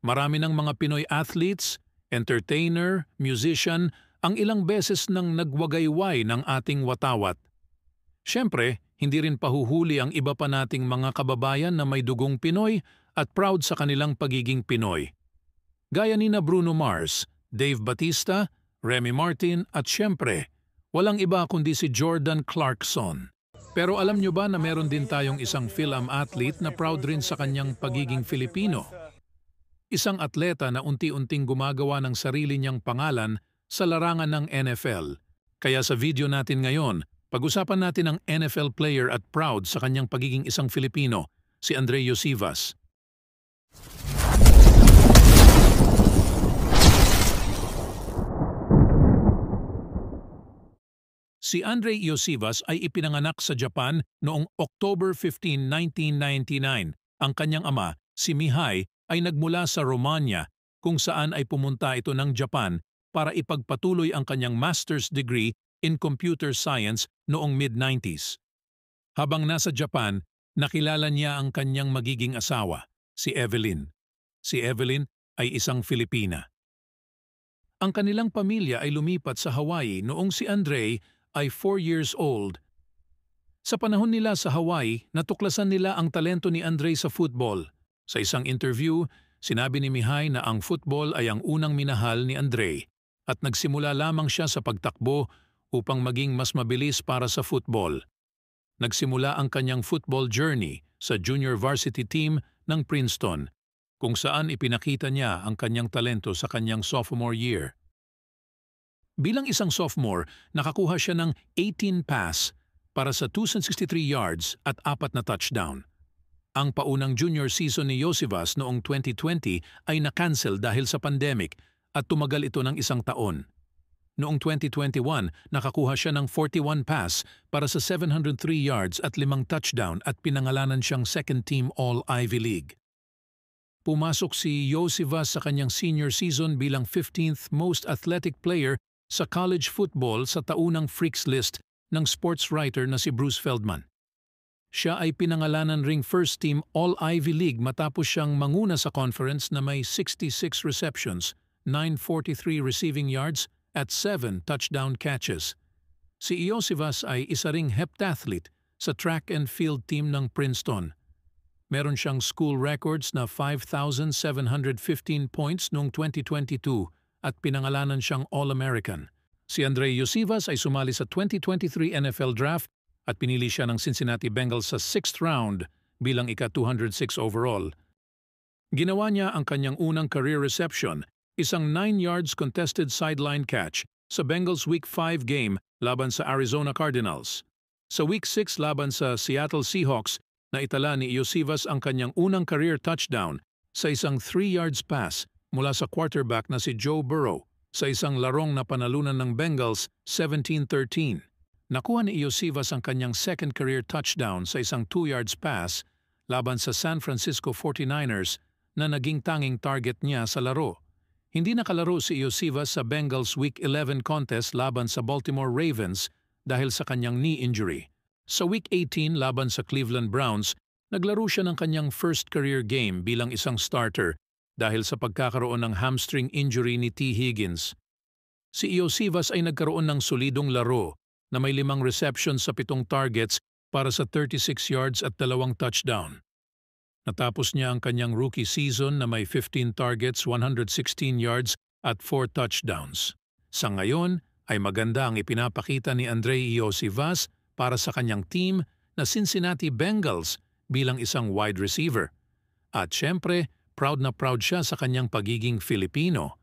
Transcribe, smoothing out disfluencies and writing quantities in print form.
Marami ng mga Pinoy athletes, entertainer, musician, ang ilang beses nang nagwagayway ng ating watawat. Siyempre, hindi rin pahuhuli ang iba pa nating mga kababayan na may dugong Pinoy at proud sa kanilang pagiging Pinoy. Gaya ni Bruno Mars, Dave Bautista, Remy Martin at siyempre, walang iba kundi si Jordan Clarkson. Pero alam nyo ba na meron din tayong isang film athlete na proud rin sa kanyang pagiging Filipino? Isang atleta na unti-unting gumagawa ng sarili niyang pangalan sa larangan ng NFL. Kaya sa video natin ngayon, pag-usapan natin ang NFL player at proud sa kanyang pagiging isang Filipino, si Andrei Iosivas. Si Andrei Iosivas ay ipinanganak sa Japan noong October 15, 1999. Ang kanyang ama, si Mihai, ay nagmula sa Romania kung saan ay pumunta ito ng Japan para ipagpatuloy ang kanyang master's degree in computer science noong mid-90s. Habang nasa Japan, nakilala niya ang kanyang magiging asawa, si Evelyn. Si Evelyn ay isang Filipina. Ang kanilang pamilya ay lumipat sa Hawaii noong si Andrei ay 4 years old. Sa panahon nila sa Hawaii, natuklasan nila ang talento ni Andrei sa football. Sa isang interview, sinabi ni Mihai na ang football ay ang unang minahal ni Andrei at nagsimula lamang siya sa pagtakbo upang maging mas mabilis para sa football. Nagsimula ang kanyang football journey sa junior varsity team ng Princeton, kung saan ipinakita niya ang kanyang talento sa kanyang sophomore year. Bilang isang sophomore, nakakuha siya ng 18 pass para sa 263 yards at 4 na touchdown. Ang paunang junior season ni Iosivas noong 2020 ay na-cancel dahil sa pandemic at tumagal ito ng 1 taon. Noong 2021, nakakuha siya ng 41 pass para sa 703 yards at 5 touchdown at pinangalanan siyang second-team All-Ivy League. Pumasok si Iosivas sa kanyang senior season bilang 15th most athletic player sa college football sa taunang Freaks List ng sports writer na si Bruce Feldman. Siya ay pinangalanan ring first-team All-Ivy League matapos siyang manguna sa conference na may 66 receptions, 943 receiving yards at 7 touchdown catches. Si Iosivas ay isa ring heptathlete sa track and field team ng Princeton. Meron siyang school records na 5,715 points noong 2022 at pinangalanan siyang All-American. Si Andrei Iosivas ay sumali sa 2023 NFL Draft at pinili siya ng Cincinnati Bengals sa 6th round bilang ika-206 overall. Ginawa niya ang kanyang unang career reception, isang 9 yards contested sideline catch sa Bengals Week 5 game laban sa Arizona Cardinals. Sa Week 6 laban sa Seattle Seahawks, naitala ni Iosivas ang kanyang unang career touchdown sa isang 3 yards pass mula sa quarterback na si Joe Burrow sa isang larong na panalunan ng Bengals 17-13. Nakuha ni Iosivas ang kanyang second career touchdown sa isang 2 yards pass laban sa San Francisco 49ers na naging tanging target niya sa laro. Hindi nakalaro si Iosivas sa Bengals Week 11 contest laban sa Baltimore Ravens dahil sa kanyang knee injury. Sa Week 18 laban sa Cleveland Browns, naglaro siya ng kanyang first career game bilang isang starter dahil sa pagkakaroon ng hamstring injury ni T. Higgins. Si Iosivas ay nagkaroon ng solidong laro na may 5 receptions sa 7 targets para sa 36 yards at 2 touchdown. Natapos niya ang kanyang rookie season na may 15 targets, 116 yards at 4 touchdowns. Sa ngayon ay maganda ang ipinapakita ni Andrei Iosivas para sa kanyang team na Cincinnati Bengals bilang isang wide receiver. At syempre, proud na proud siya sa kanyang pagiging Filipino.